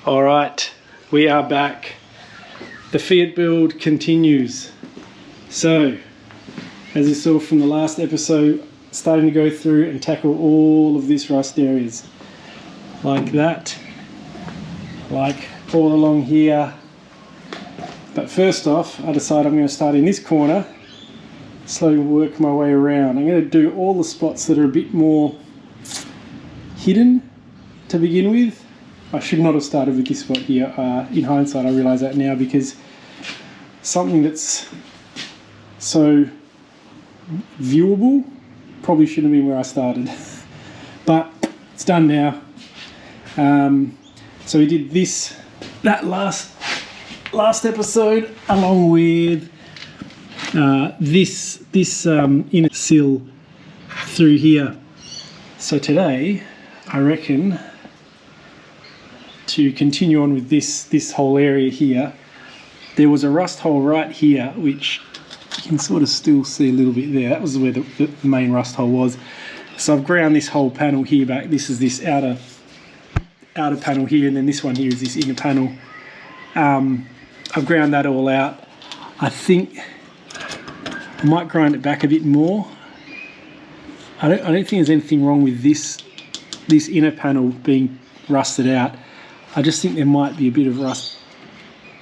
Alright, we are back. The Fiat build continues. So, as you saw from the last episode, starting to go through and tackle all of this rust areas. Like that, like all along here. But first off, I decided I'm going to start in this corner, slowly work my way around. I'm going to do all the spots that are a bit more hidden to begin with. I should not have started with this spot here. In hindsight, I realise that now, because something that's so viewable probably shouldn't have been where I started. But it's done now. So we did that last episode, along with this inner sill through here. So today, I reckon, to continue on with this whole area here, there was a rust hole right here, which you can sort of still see a little bit there. That was where the main rust hole was. So I've ground this whole panel here back. This is this outer panel here, and then this one here is this inner panel. I've ground that all out. I think I might grind it back a bit more. I don't think there's anything wrong with this inner panel being rusted out. I just think there might be a bit of rust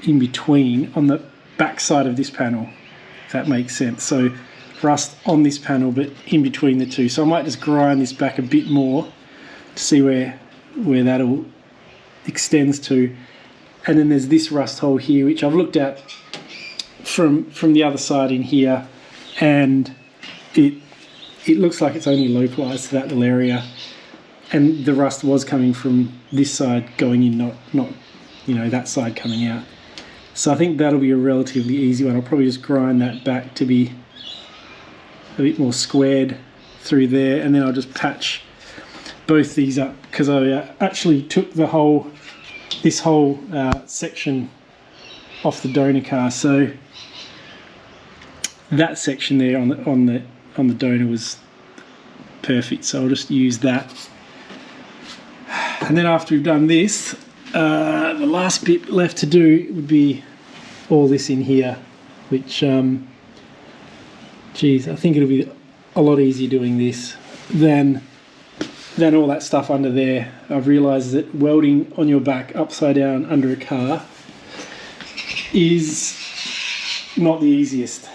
in between on the back side of this panel, if that makes sense. So rust on this panel, but in between the two. So I might just grind this back a bit more to see where that all extends to. And then there's this rust hole here, which I've looked at from the other side in here, and it looks like it's only localized to that little area. And the rust was coming from this side going in, not that side coming out. So I think that'll be a relatively easy one. I'll probably just grind that back to be a bit more squared through there, and then I'll just patch both these up, because I actually took this whole section off the donor car. So that section there on the donor was perfect. So I'll just use that. And then after we've done this, the last bit left to do would be all this in here, which, geez, I think it'll be a lot easier doing this than all that stuff under there. I've realised that welding on your back upside down under a car is not the easiest.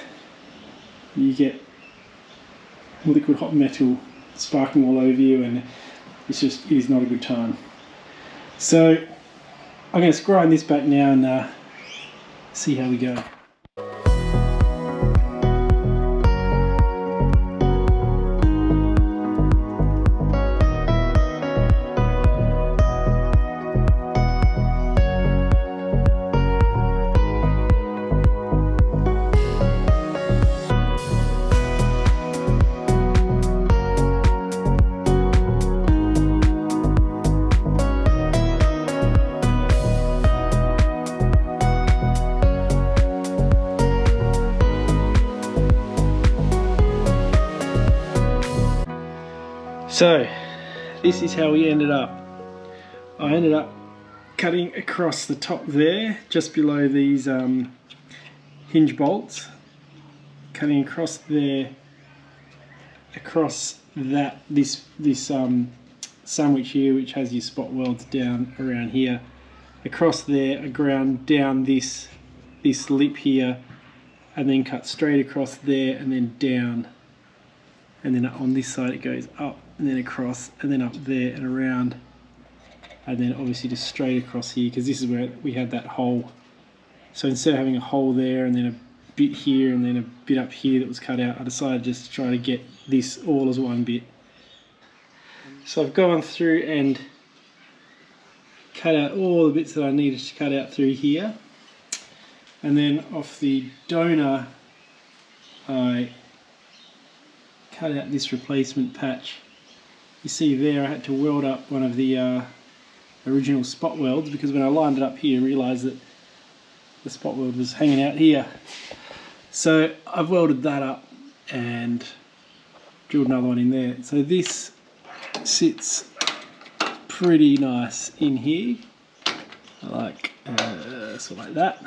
You get liquid hot metal sparking all over you, and it is not a good time. So I'm going to grind this back now and see how we go. So this is how we ended up. I ended up cutting across the top there, just below these hinge bolts, cutting across there, across this sandwich here, which has your spot welds down around here. Across there, I ground down this lip here, and then cut straight across there and then down. And then on this side it goes up and then across and then up there and around, and then obviously just straight across here, because this is where we had that hole. So instead of having a hole there and then a bit here and then a bit up here that was cut out, I decided just to try to get this all as one bit. So I've gone through and cut out all the bits that I needed to cut out through here, and then off the donor I cut out this replacement patch. You see there I had to weld up one of the original spot welds, because when I lined it up here I realised that the spot weld was hanging out here. So I've welded that up and drilled another one in there. So this sits pretty nice in here. like sort of like that,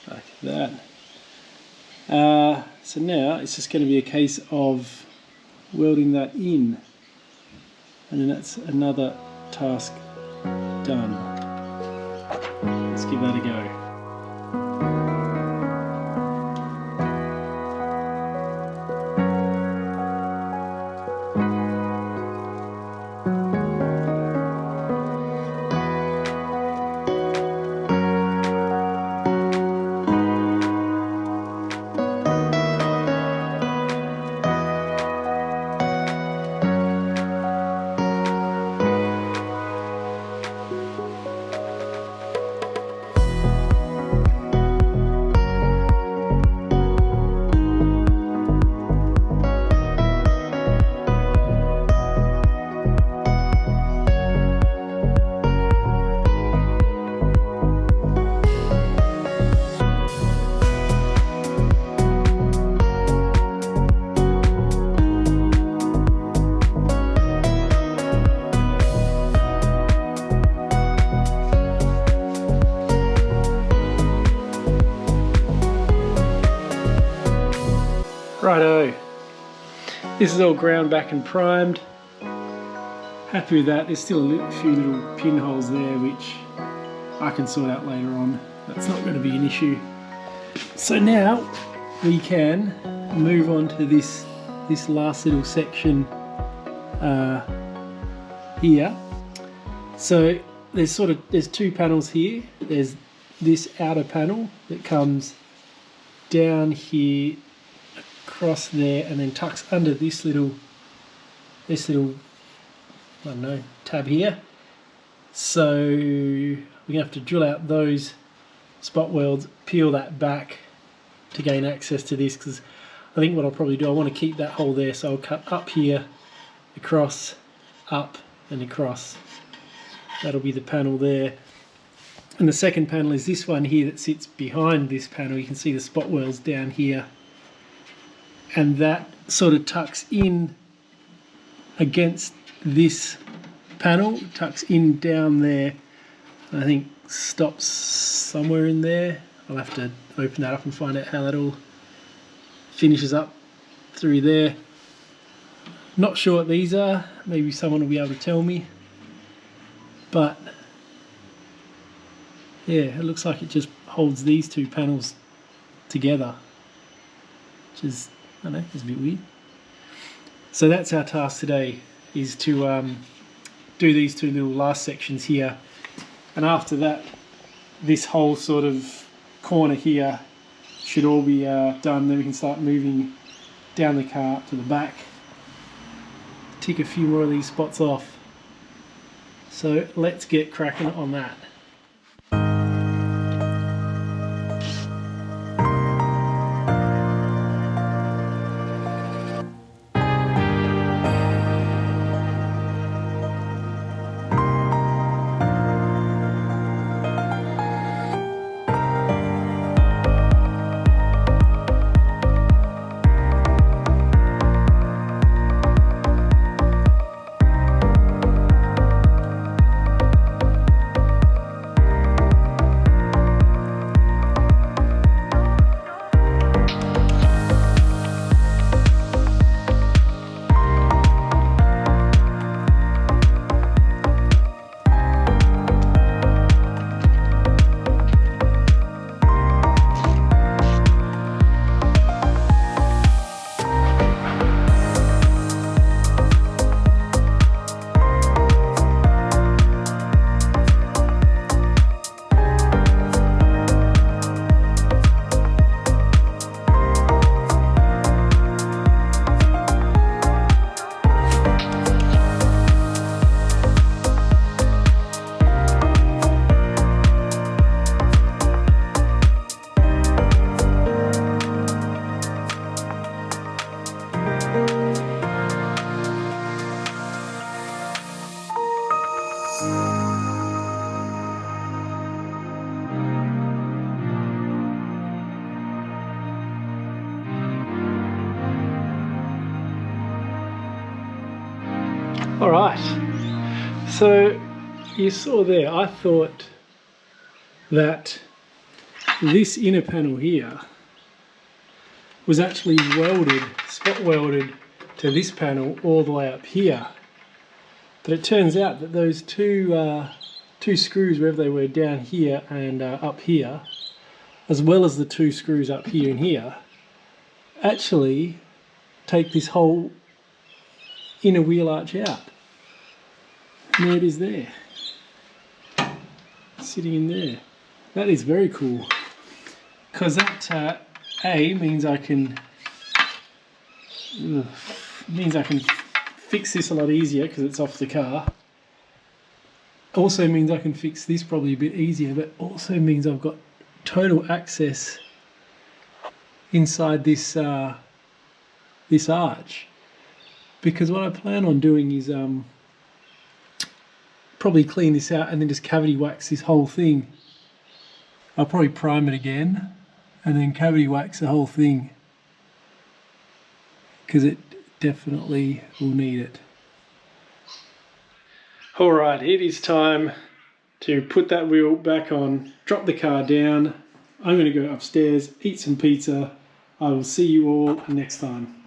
like that. So now it's just going to be a case of welding that in, and then that's another task done. Let's give that a go. Righto, this is all ground back and primed. Happy with that. There's still a few little pinholes there which I can sort out later on. That's not going to be an issue. So now we can move on to this last little section here. So there's two panels here. There's this outer panel that comes down here across there and then tucks under this little I don't know, tab here. So we're gonna have to drill out those spot welds, peel that back to gain access to this, because I think what I'll probably do, I want to keep that hole there, so I'll cut up here, across, up and across. That'll be the panel there. And the second panel is this one here that sits behind this panel. You can see the spot welds down here, and that sort of tucks in against this panel, tucks in down there. I think stops somewhere in there. I'll have to open that up and find out how that all finishes up through there. Not sure what these are, maybe someone will be able to tell me, but yeah, it looks like it just holds these two panels together, which is, I don't know, it's a bit weird. So that's our task today, is to do these two little last sections here, and after that this whole sort of corner here should all be done. Then we can start moving down the car up to the back, tick a few more of these spots off. So let's get cracking on that. Alright, So you saw there, I thought that this inner panel here was actually welded, spot welded to this panel all the way up here. But it turns out that those two screws, wherever they were, down here and up here, as well as the two screws up here and here, actually take this whole inner wheel arch out. And there it is there, sitting in there. That is very cool, because that A means I can fix this a lot easier because it's off the car. Also means I can fix this probably a bit easier, but also means I've got total access inside this this arch. Because what I plan on doing is probably clean this out and then just cavity wax this whole thing. I'll probably prime it again and then cavity wax the whole thing, because it definitely will need it. Alright, it is time to put that wheel back on, drop the car down. I'm going to go upstairs, eat some pizza. I will see you all next time.